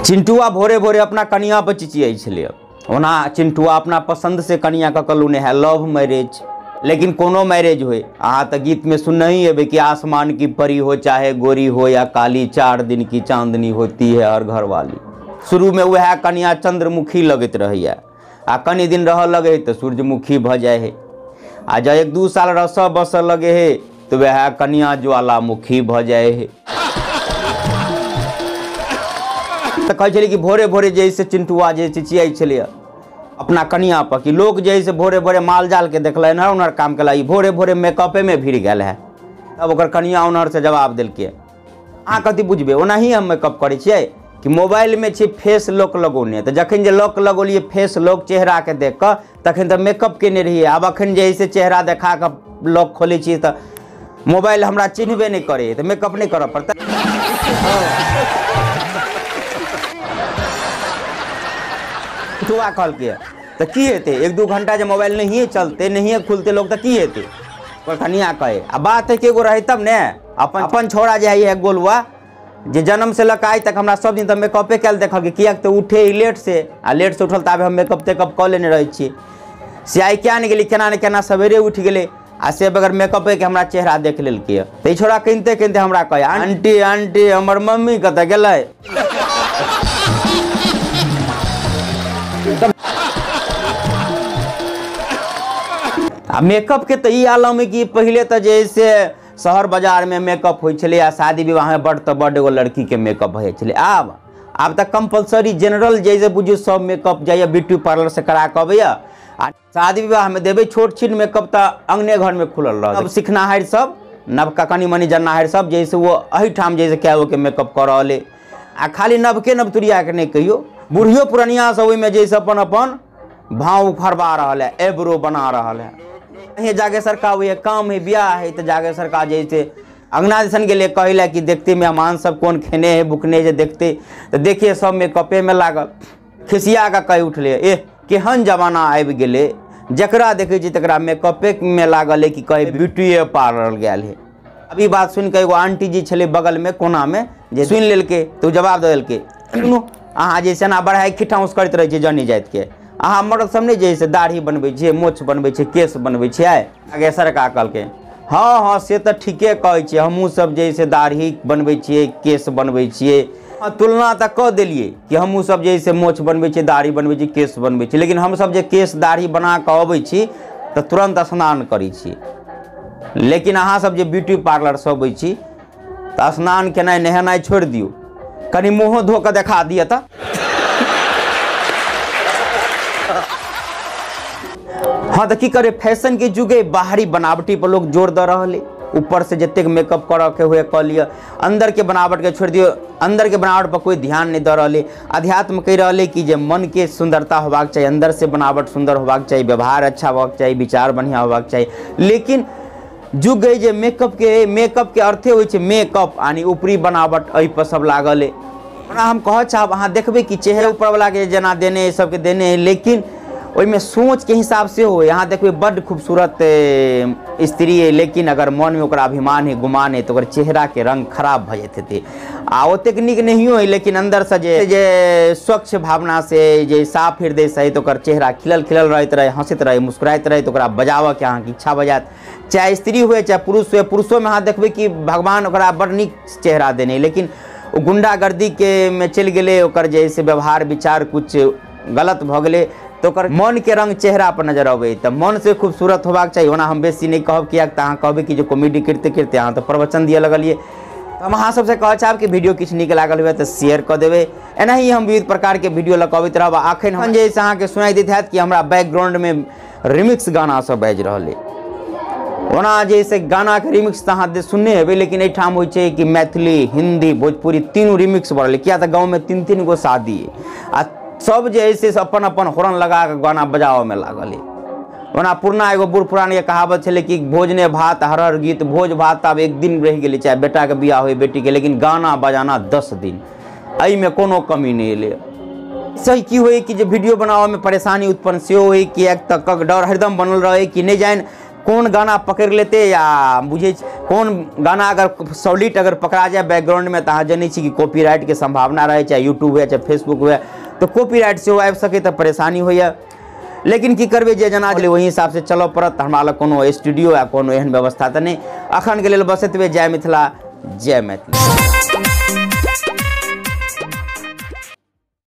चिंटुआ भोरे भोरे अपना कनिया पर चिचियाई छलै। ओना चिंटुआ अपना पसंद से कनिया का कहलू है लव मैरिज, लेकिन कोनो मैरिज हो अहाँ तो गीत में सुनना ही है कि आसमान की परी हो चाहे गोरी हो या काली, 4 दिन की चांदनी होती है हर घर वाली। शुरू में वह कनिया चंद्रमुखी लगत रही आ कनी दिन रह लगे तो सूरजमुखी भ जाए है आ जब 1-2 साल रस बस लगे है तो वह कनिया ज्वालामुखी भ जाए है। तो कहे कि भोरे भोरे जैसे चिंटुआ जे चिचियाई छलै अपना कनिया पर कि लोग जैसे भोरे भोरे माल जाल के देखल ना उनर काम कला भोरे भोरे मेकअपे में भिड़ गया है। तब ओकर कनिया उनर से जवाब दिलकै अहाँ कथी बुझबे ओनाही हम मेकअप करे छियै कि मोबाइल में छी फेस लॉक लगौने तो जखन जे लॉक लगौलिए फेस लॉक चेहरा के देख कर तखन तो मेकअप केने रहिए। अब अखन जैसे चेहरा देखा कर लॉक खोले छी तो मोबाइल हमरा चिन्हबे नहीं करे तो मेकअप नहीं करऽ पड़ता। चिंटुआ कहलकै तो की हेतै 1-2 घंटा जब मोबाइल नहीं चलते नहीं खुलते लोग तो की हेतै। कनिया कहे आ बात है कि एगो रहे तब ने अपन छोड़ा जे है गोलुआ जे जन्म से लक आज तक हमरा सब दिन तक मेकअपे कल देखल किया तो उठे ही लेट से उठल तब हम मेकअप तेकअप कऽ लेने रहे छी से आई क्या नहीं गेली केना ने केना सवेरे उठ गेले आ से बगैर मेकअपे के हमरा चेहरा देख लेलकै। तो छोड़ा कनिते कनिते हमरा कहे आंटी आंटी हमर मम्मी कतऽ गेलै। आ मेकअप के तो ये आलम है कि पहले तो जैसे शहर बाजार में मेकअप हो चले आ शादी विवाह में बड़ तो बड़ एगो लड़की के मेकअप हो चले। अब तो कंपलसरी जनरल जैसे बुझियो सब मेकअप जाइए ब्यूटी पार्लर से करा के अबैया आ शादी विवाह में देवे छोट छीन मेकअप तो अंगने घर में खुलल रह। अब सिखनाहार सब नवका कनी मनी जाननाहार सब जैसे वो अहिठाम जैसे क्या के मेकअप कर रहे आ खाली नवके नवतुरिया के नहीं कहियो बूढ़ियो पुरनिया सब में जैसे अपन अपन भाव उखड़वा रहा है एब्रो बना रहा है। कहीं जाके सरकार हुई है काम है ब्याह है तो जाके सरकार जैसे अंगना दिसन के लिए कहला कि देखते मेहमान सब कौन खेने है बुकने जे देखते तो देखिए सब मेकअपे में लागल खिसिया का कह उठले केहन जमाना आबि गेले जकरा देखे छी तकरा मेकअपे में लागल है कि कहे ब्यूटी पार्लर गया है। अभी बात सुन के एगो आंटी जी छले बगल में कोना में जे सुन लेलके तो जवाब दे देलके अहाँ जैसे ना बढ़ाई खिठाउस करते रहे छी जनी जात के अहाँ मर्द सब नहीं जैसे दाढ़ी बनबै छियै मोछ बनबै छियै केस बनबै छियै आगे सरकार कहलकै हाँ हाँ से तो ठीके कहै छियै हमहूँ सब जैसे दाढ़ी बनबै छियै केस बनबै छियै तुलना तो कह दिलिए कि हमहूँ सब जैसे मोछ बनबै छियै दाढ़ी बनबै छियै केस बनबै छियै लेकिन हम सब जे केस दाढ़ी बना कऽ अबै छी तो तुरंत स्नान करै छी लेकिन अहाँ सब जे ब्यूटी पार्लर से अबै छी तो स्नान केनाइ नहेनाइ छोड़ि दियौ कनि मुँहो धो कऽ देखा दिअ तऽ। हाँ तो की करे फैशन के जुगे बाहरी बनावटी पर लोग जोर दे रहे ऊपर से जितने मेकअप कर के हुए कह लिया अंदर के बनावट के छोड़ दियो अंदर के बनावट पर कोई ध्यान नहीं दे रहे। अध्यात्म कह रहे कि जे मन के सुंदरता होबाक चाहिए अंदर से बनावट सुंदर होबाक चाहिए व्यवहार अच्छा होबाक चाहिए विचार बढ़िया होबाक चाहिए लेकिन जुग गई जे मेकअप के अर्थे हो मेकअप यानी ऊपरी बनावट एहि पर सब लागल है। हम कह चाहब अहाँ देखबे कि चेहरा ऊपर वाला के जना देने सबके देने है लेकिन में सोच के हिसाब से हो यहाँ देखिए बड़ खूबसूरत स्त्री है लेकिन अगर मन में ओकरा अभिमान है गुमान है तो चेहरा के रंग खराब भ जाते आ ओतेक नीक नहीं है लेकिन अंदर से जे स्वच्छ भावना से जे साफ हृदय से तो चेहरा खिलल खिलल रहते रहे हंसत रहे मुस्कुराते रहे तो बजाव के अहाँ इच्छा बजात चाहे स्त्री हुए चाहे पुरुष हुए। पुरुषों में अहाँ देखबे कि भगवान ओकरा बड़ नीक चेहरा देने लेकिन गुंडागर्दी के में चल गए ओकर जैसे व्यवहार विचार कुछ गलत भ गए तो मन के रंग चेहरा पर नजर आवे तो मन से खूबसूरत होबाक चाहिए। ओना हम बेसी नहीं कहब किया अहाँ कहबे कि जो कॉमेडी करते करते अहाँ तो प्रवचन दिए लगलिए तो हम अहाँ सबसे कह चाहब कि वीडियो किछु नीक लागल हुए तो शेयर कर देवे एना ही हम विविध प्रकार के वीडियो लकबैत रहब। अखन हम जैसे अहाँ के सुनाई देत हैत कि हमरा बैकग्राउंड में रिमिक्स गाना सब बाजि रहल है। ओना जैसे गाना के रिमिक्स तो अहाँ सुनने हेबे लेकिन एठाम होइ छै कि मैथिली हिंदी भोजपुरी तीनों रिमिक्स बढ़ल किया तो गाँव में 3-3 गो शादी है सब जैसे अपन अपन हॉर्न लगा के गाना बजाव में लागल है। ओना पुरना एगो बूढ़ पुरान के कहावत छले कि भोजने भात हर गीत भोज भात अब 1 दिन रह गए चाहे बेटा के बियाह हो बेटी के लेकिन गाना बजाना 10 दिन एहि में कोनो कमी नहीं ले। सही की हुई कि जो वीडियो बनावे में परेशानी उत्पन्न से हो कि एक तक डर हरदम बनल रहे कि नहीं जान कौन गाना पकड़ लेते या बुझे कौन गाना अगर सॉलिड अगर पकड़ा जाए बैकग्राउंड में तो अहाँ जानी कि कॉपीराइट के संभावना रहे, चाहे यूट्यूब हुए चाहे फेसबुक हुए, तो कॉपीराइट से आबि सके तो परेशानी होइए। लेकिन की करबे जे जना वही हिसाब से चलो पड़त। हमरा लग कोनो स्टूडियो या कोनो एहन व्यवस्था तो नहीं। अखन के लेल बस एतबे। जय मिथिला, जय मैथिली।